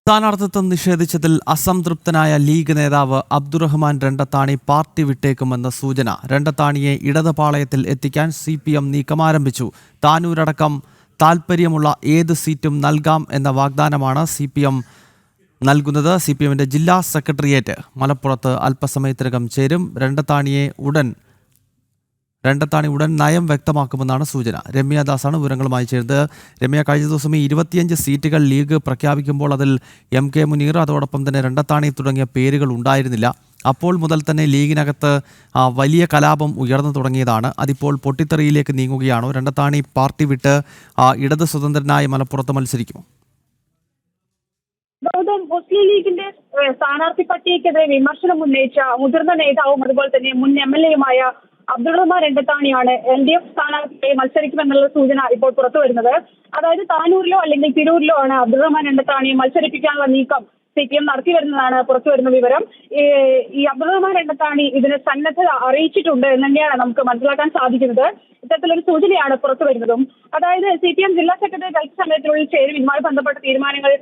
സ്ഥാനാർത്ഥിത്വം നിഷേധിച്ചതിൽ അസംതൃപ്തനായ ലീഗ് നേതാവ് അബ്ദുറഹ്മാൻ രണ്ടത്താണി പാർട്ടി വിട്ടേക്കുമെന്ന സൂചന. രണ്ടത്താണിയെ ഇടതുപാളയത്തിൽ എത്തിക്കാൻ CPM നീക്കം ആരംഭിച്ചു. താനൂരടക്കം താൽപ്പര്യമുള്ള ഏത് സീറ്റും നൽകാം എന്ന വാഗ്ദാനമാണ് CPM നൽകുന്നത്. CPMന്റെ ജില്ലാ സെക്രട്ടേറിയറ്റ് മലപ്പുറത്ത് അല്പസമയത്തിനകം ചേരും. രണ്ടത്താണി ഉടൻ നയം വ്യക്തമാക്കുമെന്നാണ് സൂചന. രമ്യദാസാണ് വിവരങ്ങളുമായി ചേർന്നത്. രമ്യ, കഴിഞ്ഞ ദിവസം ഈ 25 സീറ്റുകൾ ലീഗ് പ്രഖ്യാപിക്കുമ്പോൾ അതിൽ MK മുനീർ, അതോടൊപ്പം തന്നെ രണ്ടത്താണി തുടങ്ങിയ പേരുകൾ ഉണ്ടായിരുന്നില്ല. അപ്പോൾ മുതൽ തന്നെ ലീഗിനകത്ത് വലിയ കലാപം ഉയർന്നു തുടങ്ങിയതാണ്. അതിപ്പോൾ പൊട്ടിത്തെറിയിലേക്ക് നീങ്ങുകയാണോ? രണ്ടത്താണി പാർട്ടി വിട്ട് ഇടത് സ്വതന്ത്രനായി മലപ്പുറത്ത് മത്സരിക്കുമോ? മുസ്ലിം ലീഗിന്റെ സ്ഥാനാർത്ഥി പട്ടികയ്ക്കെതിരെ വിമർശനം ഉന്നയിച്ച മുതിർന്ന നേതാവും അതുപോലെ തന്നെ മുൻ MLA-യുമായ അബ്ദുറഹ്മാൻ രണ്ടത്താണിയാണ് LDF സ്ഥാനാർത്ഥിയെ മത്സരിക്കുമെന്നുള്ള സൂചന ഇപ്പോൾ പുറത്തു വരുന്നത്. അതായത് താനൂരിലോ അല്ലെങ്കിൽ തിരൂരിലോ ആണ് അബ്ദുറഹ്മാൻ രണ്ടത്താണിയെ മത്സരിപ്പിക്കാനുള്ള നീക്കം CPM നടത്തി വരുന്നതാണ് പുറത്തു വരുന്ന വിവരം. ഈ അബ്ദുറഹ്മാൻ രണ്ടത്താണി ഇതിന് സന്നദ്ധത അറിയിച്ചിട്ടുണ്ട് എന്ന് തന്നെയാണ് നമുക്ക് മനസ്സിലാക്കാൻ സാധിക്കുന്നത്. ഇത്തരത്തിലൊരു സൂചനയാണ് പുറത്തു വരുന്നതും. അതായത് CPM ജില്ലാ സെക്രട്ടറി അല്പസമയത്തിനുള്ളിൽ ചേരും. ഇതുമായി ബന്ധപ്പെട്ട തീരുമാനങ്ങൾ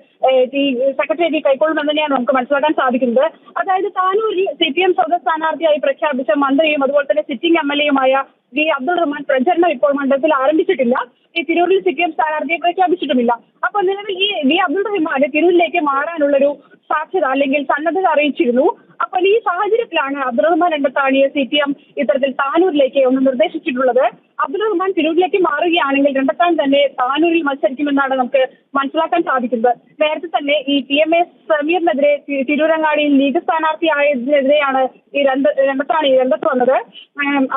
സെക്രട്ടേറിയറ്റ് കൈക്കൊള്ളുമെന്ന് തന്നെയാണ് നമുക്ക് മനസ്സിലാക്കാൻ സാധിക്കുന്നത്. അതായത് താനൂരിൽ CPM സ്വതന്ത്ര സ്ഥാനാർത്ഥിയായി പ്രഖ്യാപിച്ച മന്ത്രിയും അതുപോലെ തന്നെ സിറ്റിംഗ് MLA-യുമായ V. അബ്ദുൾ റഹ്മാൻ പ്രചരണം ഇപ്പോൾ മണ്ഡലത്തിൽ ആരംഭിച്ചിട്ടില്ല. ഈ തിരൂരിൽ CPM സ്ഥാനാർത്ഥിയെ പ്രഖ്യാപിച്ചിട്ടുമില്ല. അപ്പോൾ നിലവിൽ ഈ V. അബ്ദുൾ റഹ്മാൻ തിരൂരിലേക്ക് മാറാനുള്ളൊരു സാധ്യത അല്ലെങ്കിൽ സന്നദ്ധത അറിയിച്ചിരുന്നു. അപ്പോൾ ഈ സാഹചര്യത്തിലാണ് അബ്ദുറഹ്മാൻ രണ്ടത്താണിയെ CPM ഇത്തരത്തിൽ താനൂരിലേക്ക് ഒന്ന് നിർദ്ദേശിച്ചിട്ടുള്ളത്. അബ്ദുറഹ്മാൻ തിരൂരിലേക്ക് മാറുകയാണെങ്കിൽ രണ്ടത്താണി തന്നെ താനൂരിൽ മത്സരിക്കുമെന്നാണ് നമുക്ക് മനസ്സിലാക്കാൻ സാധിക്കുന്നത്. നേരത്തെ തന്നെ ഈ PMA സമീറിനെതിരെ തിരൂരങ്ങാടിയിൽ ലീഗ് സ്ഥാനാർത്ഥിയായതിനെതിരെയാണ് ഈ രണ്ടത്താണി രംഗത്ത് വന്നത്.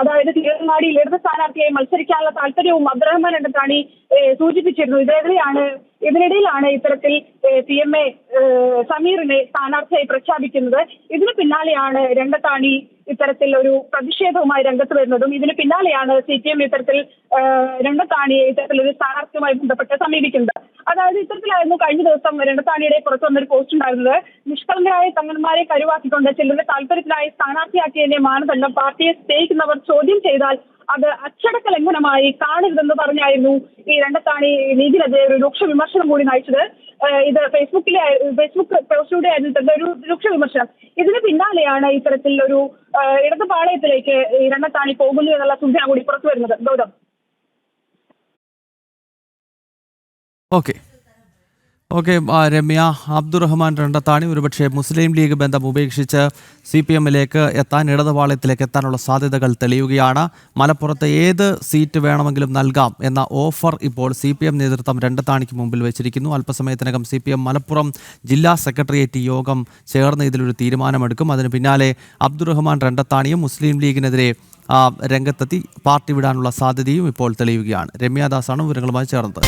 അതായത് തിരൂരങ്ങാടിയിൽ ഇടത് സ്ഥാനാർത്ഥിയായി മത്സരിക്കാനുള്ള താല്പര്യവും അബ്ദുറഹ്മാൻ രണ്ടത്താണി സൂചിപ്പിച്ചിരുന്നു. ഇതിനിടയിലാണ് ഇത്തരത്തിൽ PMA സമീറിനെ സ്ഥാനാർത്ഥിയായി പ്രഖ്യാപിക്കുന്നത്. ഇതിന് പിന്നാലെയാണ് രണ്ടത്താണി ഇത്തരത്തിൽ ഒരു പ്രതിഷേധവുമായി രംഗത്ത് വരുന്നതും. ഇതിന് പിന്നാലെയാണ് CPM ഇത്തരത്തിൽ രണ്ടത്താണിയെ ഇത്തരത്തിലൊരു സ്ഥാനാർത്ഥിയുമായി ബന്ധപ്പെട്ട് സമീപിക്കുന്നത്. അതായത് ഇത്തരത്തിലായിരുന്നു കഴിഞ്ഞ ദിവസം രണ്ടത്താണിയുടെ പുറത്തു വന്നൊരു പോസ്റ്റ് ഉണ്ടായിരുന്നത്. നിഷ്കളങ്കരായ തങ്ങന്മാരെ കരുവാക്കിക്കൊണ്ട് ചിലരുടെ താല്പര്യത്തിനായി സ്ഥാനാർത്ഥിയാക്കിയതിന്റെ മാനദണ്ഡം പാർട്ടിയെ സ്നേഹിക്കുന്നവർ ചോദ്യം ചെയ്താൽ അത് അച്ചടക്ക ലംഘനമായി കാണരുതെന്ന് പറഞ്ഞായിരുന്നു ഈ രണ്ടത്താണി ലീഗിനെതിരെ ഒരു രൂക്ഷ വിമർശനം കൂടി നയിച്ചത്. ഇത് ഫേസ്ബുക്ക് പോസ്റ്റിലൂടെ ആയിരുന്നു ഒരു രൂക്ഷ വിമർശനം. ഇതിന് പിന്നാലെയാണ് ഇത്തരത്തിൽ ഒരു ഇടതുപാളയത്തിലേക്ക് ഈ രണ്ടത്താണി പോകുന്നു എന്നുള്ള സൂചന കൂടി പുറത്തു വരുന്നത്. ഗൗതം. ഓക്കെ രമ്യ, അബ്ദുറഹ്മാൻ രണ്ടത്താണി ഒരുപക്ഷെ മുസ്ലിം ലീഗ് ബന്ധം ഉപേക്ഷിച്ച് CPM-ലേക്ക് എത്താൻ, ഇടതുപാളയത്തിലേക്ക് എത്താനുള്ള സാധ്യതകൾ തെളിയുകയാണ്. മലപ്പുറത്ത് ഏത് സീറ്റ് വേണമെങ്കിലും നൽകാം എന്ന ഓഫർ ഇപ്പോൾ CPM നേതൃത്വം രണ്ടത്താണിക്ക് മുമ്പിൽ വെച്ചിരിക്കുന്നു. അല്പസമയത്തിനകം CPM മലപ്പുറം ജില്ലാ സെക്രട്ടേറിയറ്റ് യോഗം ചേർന്ന് ഇതിലൊരു തീരുമാനമെടുക്കും. അതിന് പിന്നാലെ അബ്ദുറഹ്മാൻ രണ്ടത്താണിയും മുസ്ലിം ലീഗിനെതിരെ രംഗത്തെത്തി പാർട്ടി വിടാനുള്ള സാധ്യതയും ഇപ്പോൾ തെളിയുകയാണ്. രമ്യദാസാണ് വിവരങ്ങളുമായി ചേർന്നത്.